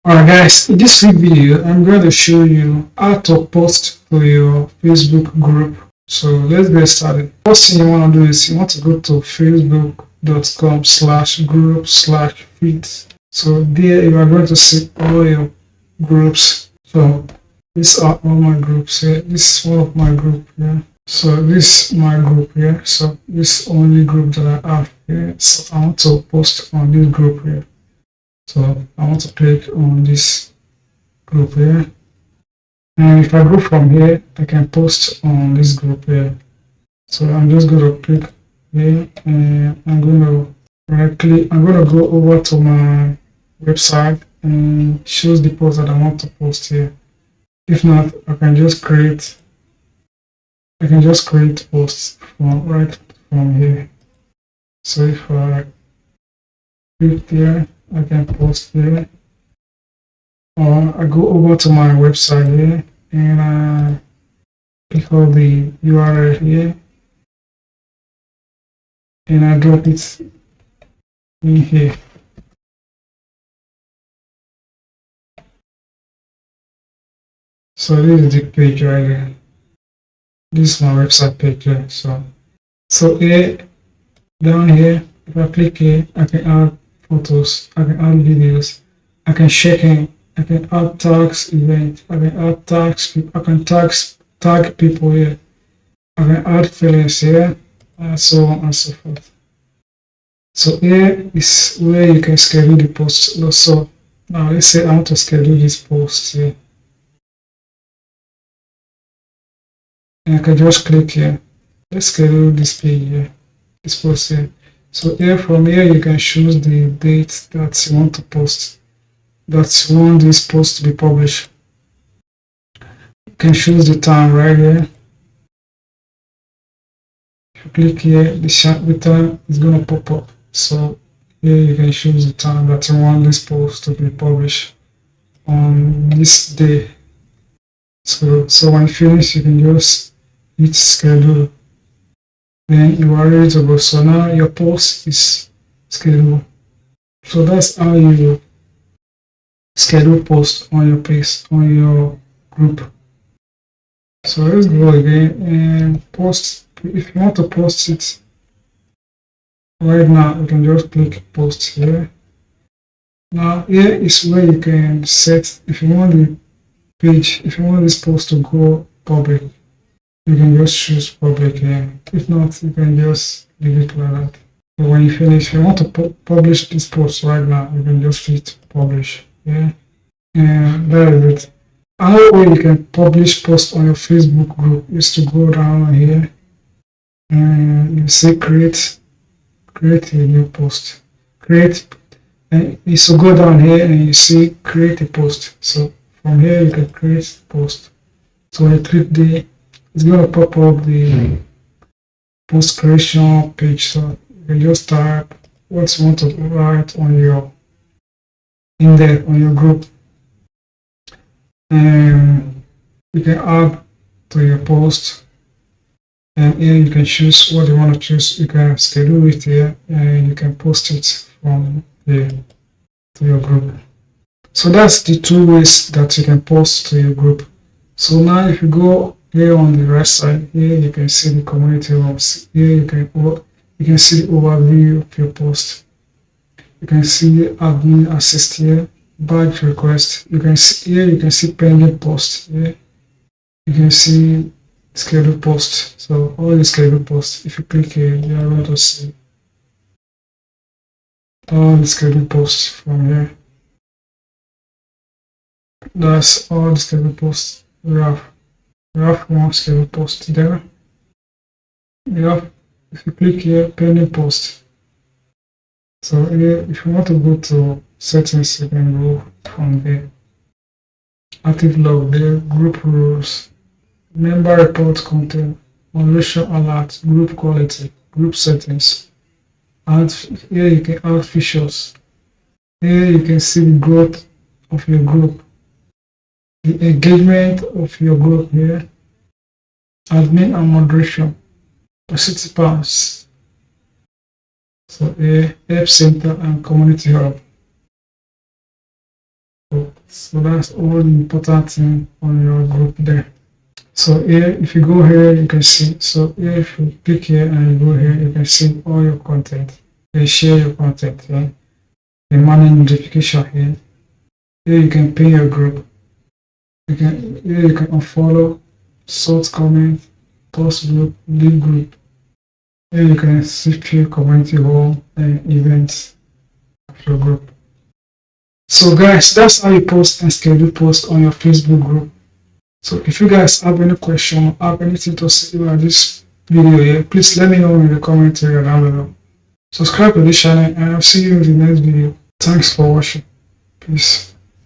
Alright guys, in this quick video, I'm going to show you how to post to your Facebook group. So let's get started. First thing you want to do is you want to go to facebook.com/group/feed. So there you are going to see all your groups. So these are all my groups here. This is one of my group here. So this is my group here. So this is only group that I have here. So I want to post on this group here. So I want to click on this group here, and if I go from here, I can post on this group here. So I'm just going to click here, and I'm going to I'm going to go over to my website and choose the post that I want to post here. If not, I can just create posts right from here. So if I click here, I can post there, or I go over to my website here and I click on the URL here and I drop it in here. So this is the page right here. This is my website page here. So here, down here, if I click here, I can add photos, I can add videos, I can check in, I can add tags, event, I can add tags, I can tag people here, I can add feelings here, and so on and so forth. So here is where you can schedule the posts. So now let's say I want to schedule this post here, and I can just click here. Let's schedule this page here, this post here. So here, from here, you can choose the date that you want to post, that you want this post to be published. You can choose the time right here. If you click here, the time is going to pop up. So here you can choose the time that you want this post to be published on this day. So when you finish, you can just hit schedule. Then you are ready to go. So now your post is scheduled. So that's how you schedule post on your page, on your group. So let's go again and post. If you want to post it right now, you can just click post here. Now here is where you can set, if you want the page, if you want this post to go public, you can just choose public here. If not, you can just leave it like that. But when you finish, if you want to publish this post right now, you can just hit publish. Yeah, and that is it. Another way you can publish posts on your Facebook group is to go down here and you say create a new post. And you so go down here and you see create a post. So from here you can create a post. So when you click there, it's going to pop up the post creation page. So you can just type what you want to write on your on your group, and you can add to your post, and here you can choose what you want to choose. You can schedule it here and you can post it from here to your group. So that's the two ways that you can post to your group. So now if you go here on the right side, here you can see the community rooms. Here you can see the overview of your post. You can see admin assist here, badge request. You can see here, you can see pending post here. You can see scheduled post. So all the scheduled posts, if you click here, you are going to see all the scheduled posts from here. That's all the scheduled posts we have. We have one scheduled post there. If you click here, pending post. So here, if you want to go to settings, you can go from there. Active log there, group rules, member report content, moderation alert, group quality, group settings. And here you can add features. Here you can see the growth of your group, the engagement of your group here, admin and moderation, participants. So here, help center and community hub. So that's all the important thing on your group there. So here, if you go here, you can see. So here, if you click here and you go here, you can see all your content. You can share your content here. You can manage notification here. Here you can pin your group. Here you can unfollow, sort comment, post group, leave group. Here you can see few community hall and events of your group. So guys, that's how you post and schedule posts on your Facebook group. So if you guys have any question or have anything to say about this video here, please let me know in the comment area down below. Subscribe to this channel and I'll see you in the next video. Thanks for watching. Peace.